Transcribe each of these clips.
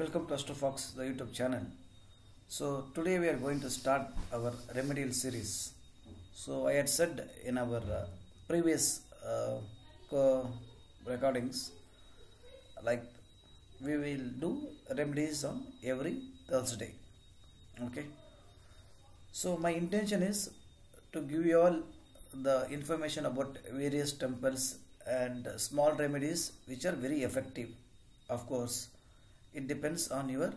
Welcome to Astrofox, the YouTube channel. So today we are going to start our remedial series. So I had said in our previous recordings, like we will do remedies on every Thursday. Okay. So my intention is to give you all the information about various temples and small remedies which are very effective. Of course, it depends on your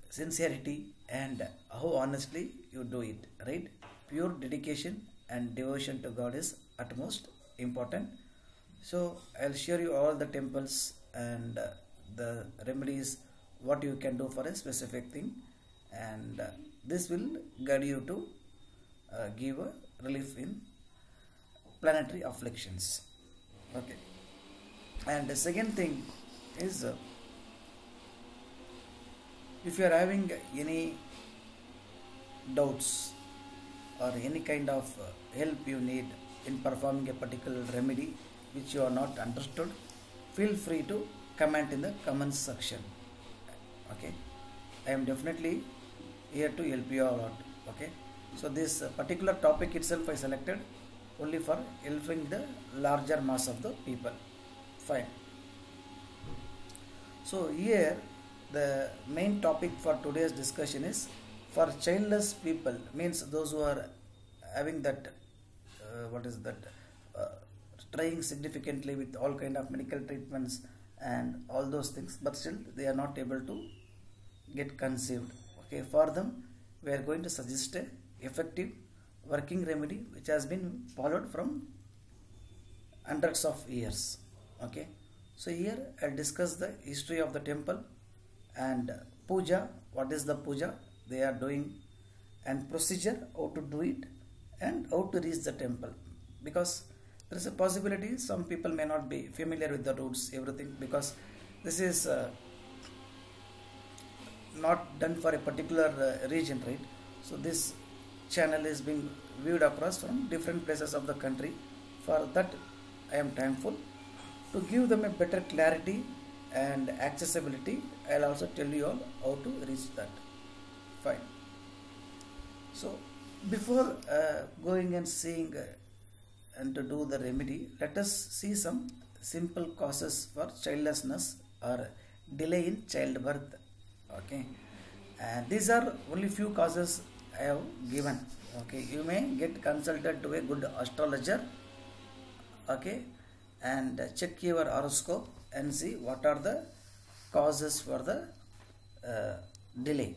sincerity and how honestly you do it, right? Pure dedication and devotion to God is utmost important. So I'll share you all the temples and the remedies, what you can do for a specific thing, and this will guide you to give a relief in planetary afflictions. Okay. And the second thing is, if you are having any doubts or any kind of help you need in performing a particular remedy which you are not understood, feel free to comment in the comments section. Okay, I am definitely here to help you all out. Okay, so this particular topic itself I selected only for helping the larger mass of the people. Fine. So here the main topic for today's discussion is for childless people, means those who are having that trying significantly with all kind of medical treatments and all those things, but still they are not able to get conceived. Okay, for them we are going to suggest a effective working remedy which has been followed from hundreds of years. Okay, so here I'll discuss the history of the temple and puja, what is the puja they are doing, and procedure, how to do it and how to reach the temple, because there is a possibility some people may not be familiar with the routes, everything, because this is not done for a particular region, right? So this channel is being viewed across from different places of the country. For that I am thankful. To give them a better clarity and accessibility, I'll also tell you all how to reach that. Fine. So before going and seeing and to do the remedy, let us see some simple causes for childlessness or delay in childbirth. Okay, and these are only few causes I have given. Okay, you may get consulted to a good astrologer. Okay, and check your horoscope and see what are the causes for the delay.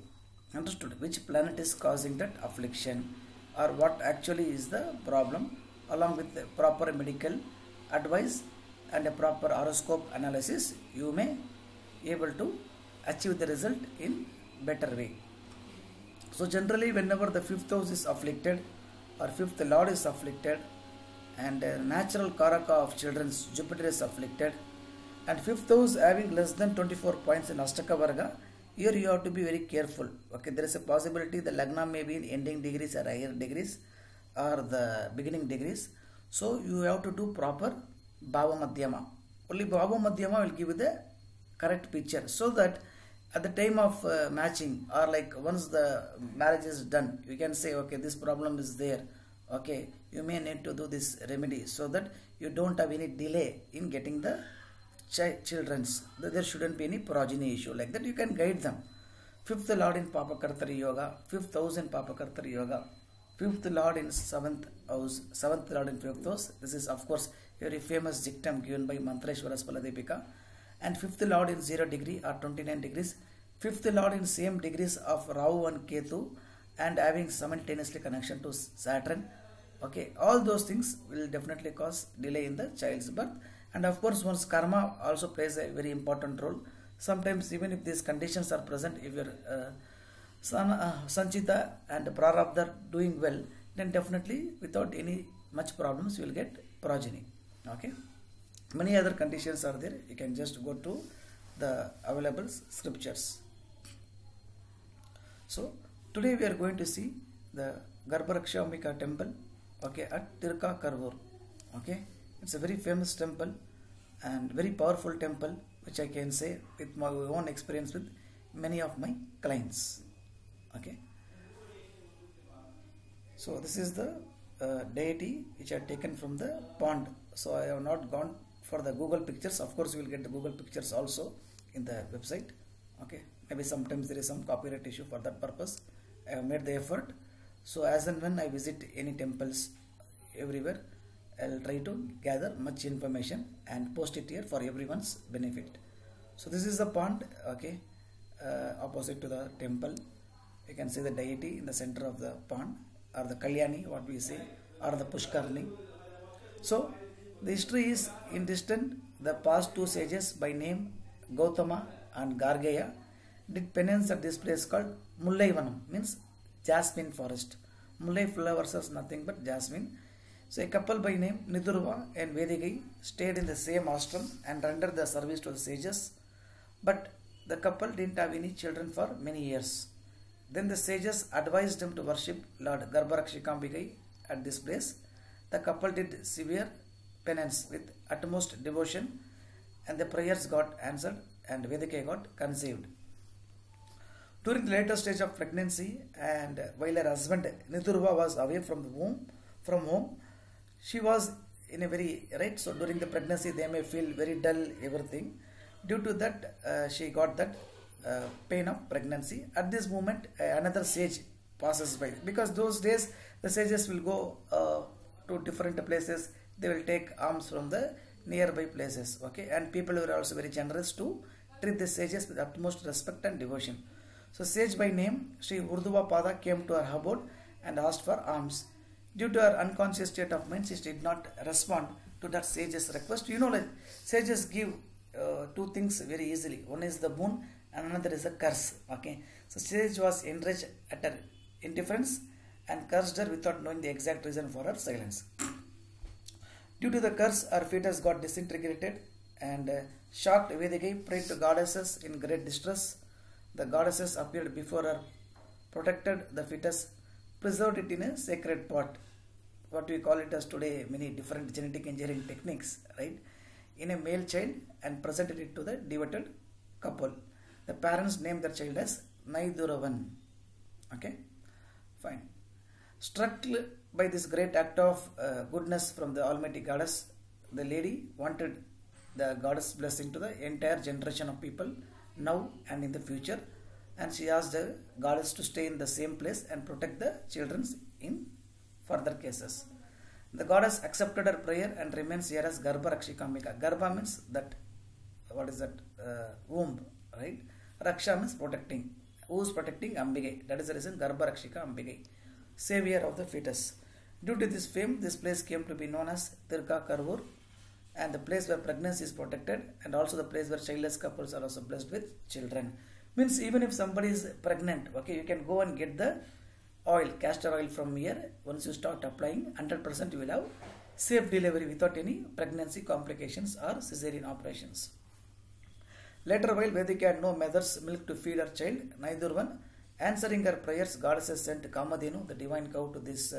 Understood? Which planet is causing that affliction, or what actually is the problem, along with the proper medical advice and a proper horoscope analysis, you may able to achieve the result in better way. So generally whenever the fifth house is afflicted or fifth lord is afflicted, and natural karaka of children's Jupiter is afflicted, and fifth house having less than 24 points in Ashtaka Varga, here you have to be very careful. Okay, there is a possibility the Lagna may be in ending degrees or higher degrees or the beginning degrees. So you have to do proper Bhava Madhyama. Only Bhava Madhyama will give you the correct picture, so that at the time of matching, or like once the marriage is done, you can say, okay, this problem is there. Okay, you may need to do this remedy so that you don't have any delay in getting the children's. There shouldn't be any progeny issue. Like that you can guide them. Fifth lord in Papakartari Yoga, fifth house in Papakartari Yoga, fifth lord in seventh house, seventh lord in fifth house. This is of course a very famous dictum given by Mantreshwara Spaladipika. And fifth lord in 0 degree or 29 degrees, fifth lord in same degrees of Rahu and Ketu, and having simultaneously connection to Saturn. Okay, all those things will definitely cause delay in the child's birth. And of course one's karma also plays a very important role. Sometimes even if these conditions are present, if your Sanchita and Prarabdha doing well, then definitely without any much problems you will get progeny. Okay, many other conditions are there. You can just go to the available scriptures. So today we are going to see the Garba Rakshambiga temple, okay, at Tirka Karur. Okay, it's a very famous temple and very powerful temple which I can say with my own experience with many of my clients. Okay. So this is the deity which I have taken from the pond. So I have not gone for the Google pictures. Of course, you will get the Google pictures also in the website. Okay. Maybe sometimes there is some copyright issue. For that purpose, I have made the effort. So as and when I visit any temples everywhere, I will try to gather much information and post it here for everyone's benefit. So this is the pond, okay, opposite to the temple. You can see the deity in the center of the pond, or the Kalyani, what we say, or the Pushkarni. So the history is in distant. The past two sages by name Gautama and Gargeya did penance at this place called Mullaivanam, means jasmine forest. Mullai flowers are nothing but jasmine. So a couple by name Nidurva and Vedigai stayed in the same ashram and rendered the service to the sages, but the couple didn't have any children for many years. Then the sages advised them to worship Lord Garba Rakshambiga at this place. The couple did severe penance with utmost devotion, and the prayers got answered and Vedigai got conceived. During the later stage of pregnancy, and while her husband Nidurva was away from home, she was in a very, right, so during the pregnancy they may feel very dull, everything. Due to that, she got that pain of pregnancy. At this moment, another sage passes by, because those days the sages will go to different places. They will take alms from the nearby places, okay, and people were also very generous to treat the sages with utmost respect and devotion. So sage by name Sri Urduva Pada came to her abode and asked for alms. Due to her unconscious state of mind, she did not respond to that sage's request. You know, like sages give two things very easily. One is the boon and another is a curse. Okay, so sage was enraged at her indifference and cursed her without knowing the exact reason for her silence. Due to the curse, her fetus got disintegrated, and shocked Vedigai prayed to goddesses in great distress. The goddesses appeared before her, protected the fetus, preserved it in a sacred pot, what we call it as today many different genetic engineering techniques, right, in a male child, and presented it to the devoted couple. The parents named their child as Naiduravan. Okay, fine. Struck by this great act of goodness from the Almighty Goddess, the lady wanted the Goddess blessing to the entire generation of people now and in the future, and she asked the Goddess to stay in the same place and protect the children in further cases. The Goddess accepted her prayer and remains here as Garba Rakshambiga. Garba means that, what is that, womb, right? Raksha means protecting. Who is protecting? Ambigai. That is the reason Garba Rakshambiga, savior of the fetus. Due to this fame, this place came to be known as Tirka Karvur, and the place where pregnancy is protected, and also the place where childless couples are also blessed with children. Means even if somebody is pregnant, okay, you can go and get the oil, castor oil from here. Once you start applying, 100% you will have safe delivery without any pregnancy complications or cesarean operations. Later, while Vedika had no mother's milk to feed her child, neither one, answering her prayers, goddesses sent Kamadhenu, the divine cow, to this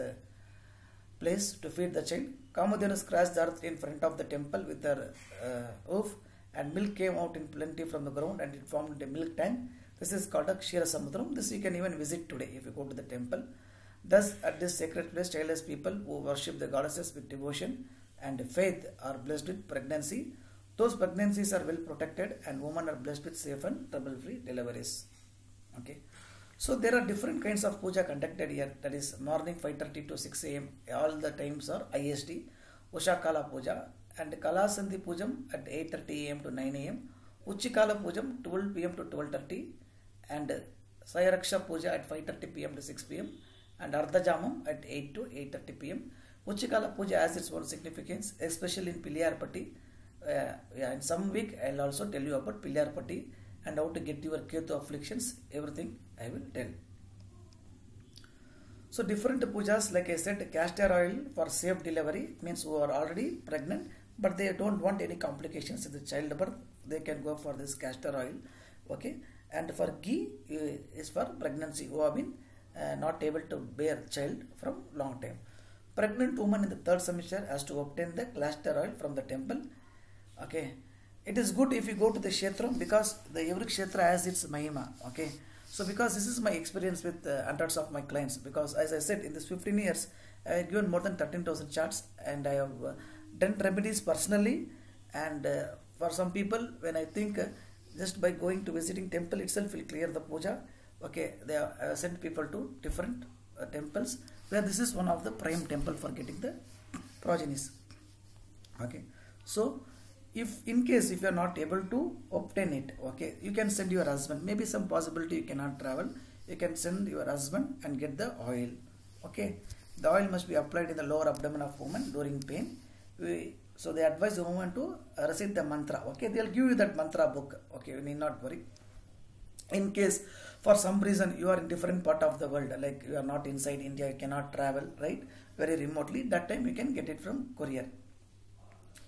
place to feed the child. Kamadhenu scratched the earth in front of the temple with her hoof, and milk came out in plenty from the ground, and it formed a milk tank. This is called a Kshira Samudram. This you can even visit today if you go to the temple. Thus, at this sacred place, childless people who worship the goddesses with devotion and faith are blessed with pregnancy. Those pregnancies are well protected, and women are blessed with safe and trouble-free deliveries. Okay. So there are different kinds of puja conducted here. That is morning 5:30 to 6 a.m. All the times are IST. Ushakala puja and Kalasandhi pujam at 8:30 a.m. to 9 a.m. Uchikala pujam 12 p.m. to 12:30, and Sayaraksha puja at 5:30 p.m. to 6 p.m. and Ardhajamam at 8 to 8:30 p.m. Uchikala puja has its own significance, especially in Piliyarpatti. In some week I will also tell you about Piliyarpatti and how to get your Ketu afflictions. Everything I will tell. So different pujas, like I said, castor oil for safe delivery, means who are already pregnant but they don't want any complications in the childbirth, they can go for this castor oil. Okay, and for ghee is for pregnancy who have been not able to bear child from long time. Pregnant woman in the third semester has to obtain the castor oil from the temple. Okay, it is good if you go to the kshetra, because every kshetra has its mahima. Okay, so because this is my experience with hundreds of my clients, because as I said, in this 15 years I have given more than 13,000 charts, and I have done remedies personally. And for some people, when I think just by going to visiting temple itself will clear the puja, okay, they have sent people to different temples, where this is one of the prime temple for getting the progenies. Okay, so if in case if you are not able to obtain it, okay, you can send your husband. Maybe some possibility you cannot travel, you can send your husband and get the oil. Okay, the oil must be applied in the lower abdomen of woman during pain. So they advise the woman to recite the mantra. Okay, they will give you that mantra book. Okay, you need not worry. In case for some reason you are in different part of the world, like you are not inside India, you cannot travel, right, very remotely, that time you can get it from courier.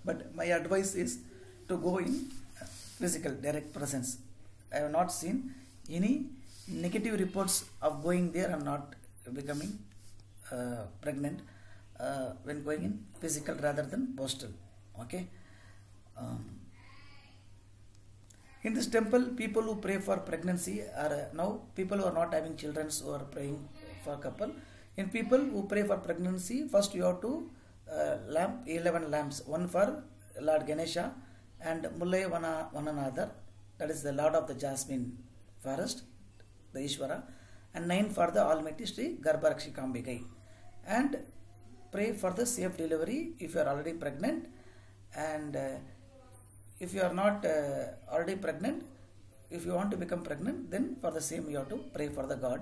But my advice is to go in physical direct presence. I have not seen any negative reports of going there and not becoming pregnant when going in physical rather than postal. Okay. In this temple, people who pray for pregnancy are now people who are not having children who are praying for couple. In people who pray for pregnancy, first you have to lamp 11 lamps, one for Lord Ganesha and Mullai one another, that is the Lord of the Jasmine forest, the Ishvara, and 9 for the Almighty Sri Garba Rakshambiga, and pray for the safe delivery if you are already pregnant. And if you are not already pregnant, if you want to become pregnant, then for the same you have to pray for the God.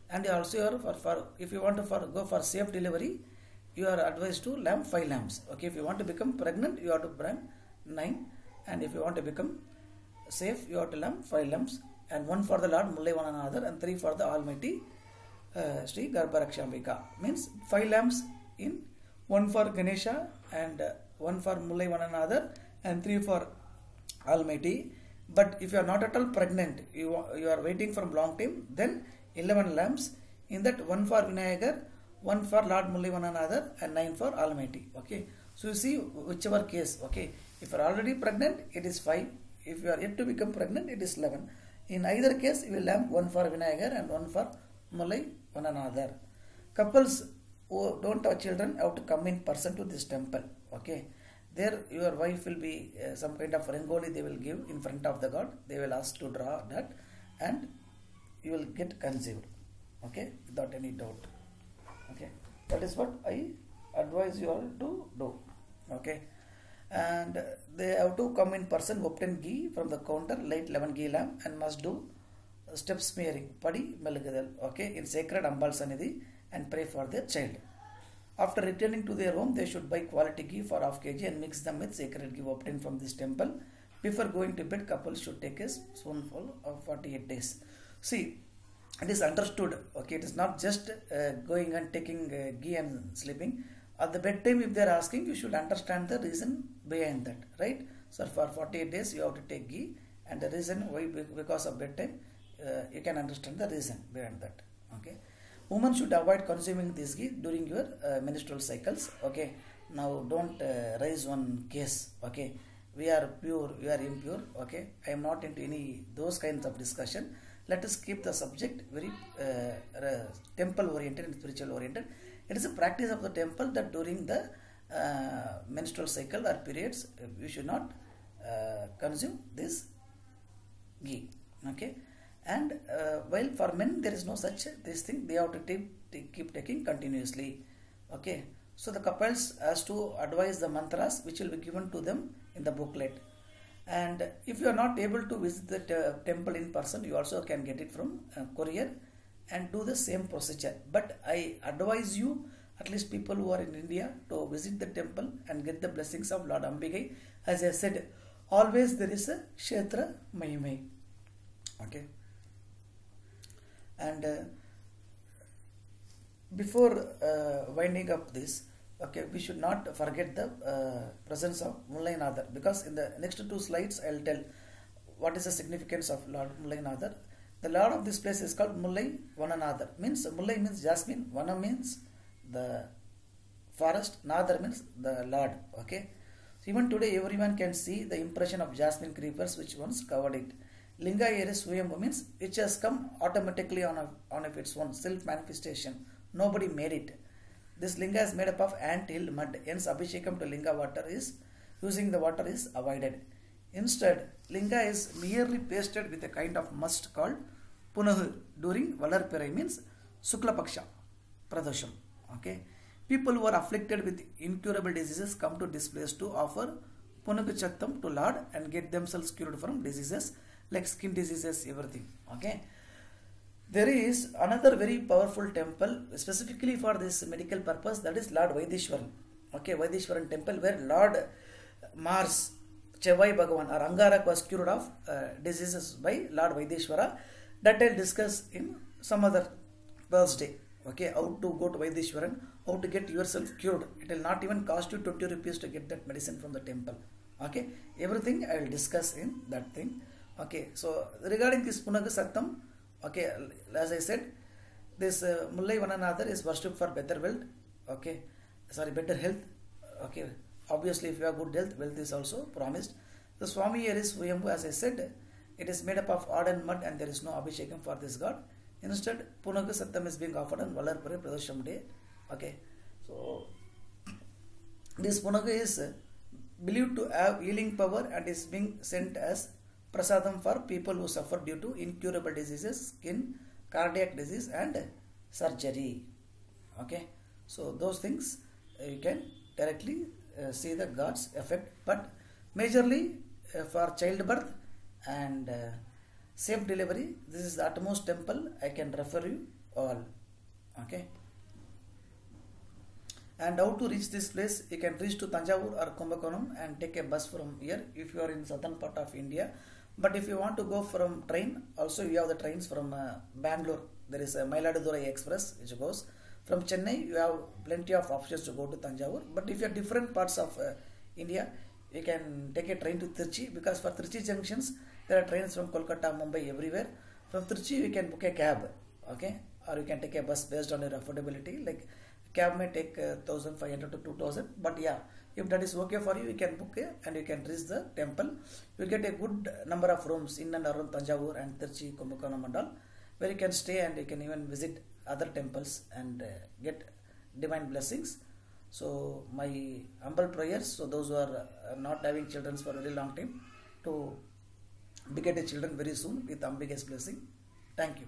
And also if you want to go for safe delivery, you are advised to lamp 5 lamps. Okay, if you want to become pregnant, you have to burn 9, and if you want to become safe, you have to lamp 5 lamps, and 1 for the Lord Mullai one another, and 3 for the Almighty Sri Garba Rakshambiga. Means 5 lamps in, 1 for Ganesha and 1 for Mullai one another, and 3 for Almighty. But if you are not at all pregnant, you are waiting for a long time, then 11 lamps, in that 1 for Vinayagar, 1 for Lord Mullai one another, and 9 for Almighty. Okay, so you see whichever case. Okay, if you are already pregnant, it is 5. If you are yet to become pregnant, it is 11. In either case, you will lamp 1 for Vinayagar and 1 for Mullai one another. Couples who don't have children have to come in person to this temple. Okay, there your wife will be some kind of rangoli they will give in front of the God. They will ask to draw that, and you will get conceived. Okay, without any doubt. Okay, that is what I advise you all to do. Okay, and they have to come in person, obtain ghee from the counter, light 11 ghee lamp, and must do step smearing, padi melgadal, okay, in sacred Ambal Sanidhi, and pray for their child. After returning to their home, they should buy quality ghee for half kg and mix them with sacred ghee obtained from this temple. Before going to bed, couples should take a spoonful of 48 days. See, it is understood. Okay, it is not just going and taking ghee and sleeping. At the bedtime, if they are asking, you should understand the reason behind that, right? So for 48 days, you have to take ghee, and the reason why, because of bedtime, you can understand the reason behind that. Okay, women should avoid consuming this ghee during your menstrual cycles. Okay, now don't raise one case. Okay, we are pure, we are impure. Okay, I am not into any those kinds of discussion. Let us keep the subject very temple oriented and spiritual oriented. It is a practice of the temple that during the menstrual cycle or periods, we should not consume this ghee. Okay, and while for men there is no such this thing, they have to keep taking continuously. Okay, so the couples has to advise the mantras which will be given to them in the booklet. And if you are not able to visit the temple in person, you also can get it from courier and do the same procedure. But I advise you, at least people who are in India, to visit the temple and get the blessings of Lord Ambigai. As I said, always there is a Kshetra Mahimai. Okay. And before winding up this, okay, we should not forget the presence of Mullai Nadar, because in the next 2 slides I will tell what is the significance of Lord Mullai Nadar. The Lord of this place is called Mullai Vananadar. Means Mullai means jasmine, Vana means the forest, Nadar means the Lord. Okay, Even today, everyone can see the impression of jasmine creepers which once covered it. Linga Eris Swayambhu means which has come automatically on of its own self-manifestation. Nobody made it. This linga is made up of ant-hill mud. Hence, Abhishekam to linga water is using the water is avoided. Instead, linga is merely pasted with a kind of must called punahu during Valarpirai means Suklapaksha Pradosham. Okay. People who are afflicted with incurable diseases come to this place to offer punagu chattam to Lord and get themselves cured from diseases like skin diseases, everything. Okay. There is another very powerful temple specifically for this medical purpose, that is Lord Vaidishwaran. Okay, Vaidishwaran temple where Lord Mars, Chevai Bhagavan or Angarak was cured of diseases by Lord Vaidishwara. That I'll discuss in some other Thursday. Okay, how to go to Vaidishwaran, how to get yourself cured. It will not even cost you 20 rupees to get that medicine from the temple. Okay, everything I will discuss in that thing. Okay, so regarding this Punaga Saktam, okay, as I said, this Mullai Vananather is worshipped for better wealth. Okay, sorry, better health. Okay, obviously if you have good health, wealth is also promised. The Swami here is Swayambhu, as I said, it is made up of ardent mud and there is no Abhishekam for this god. Instead, Punaga Sattam is being offered on Valarpare Pradosham day. Okay, so this Punaga is believed to have healing power and is being sent as prasadam for people who suffer due to incurable diseases, skin, cardiac disease and surgery. Okay, so those things you can directly see the god's effect, but majorly for childbirth and safe delivery, this is the utmost temple I can refer you all. Okay, and how to reach this place? You can reach to Tanjavur or Kumbakonam and take a bus from here if you are in southern part of India. But if you want to go from train, also you have the trains from Bangalore. There is a Mailadurai Express which goes. From Chennai, you have plenty of options to go to Tanjavur. But if you are different parts of India, you can take a train to Trichy, because for Trichy junctions, there are trains from Kolkata, Mumbai, everywhere. From Trichy, you can book a cab, okay? Or you can take a bus based on your affordability. Like cab may take 1,500 to 2,000. But yeah, if that is okay for you, you can book it and you can reach the temple. You will get a good number of rooms in and around Tanjavur and Trichy, Kumbakonam and all, where you can stay and you can even visit other temples and get divine blessings. So my humble prayers, so those who are not having children for a very long time, to beget a children very soon with Ambigai's blessing. Thank you.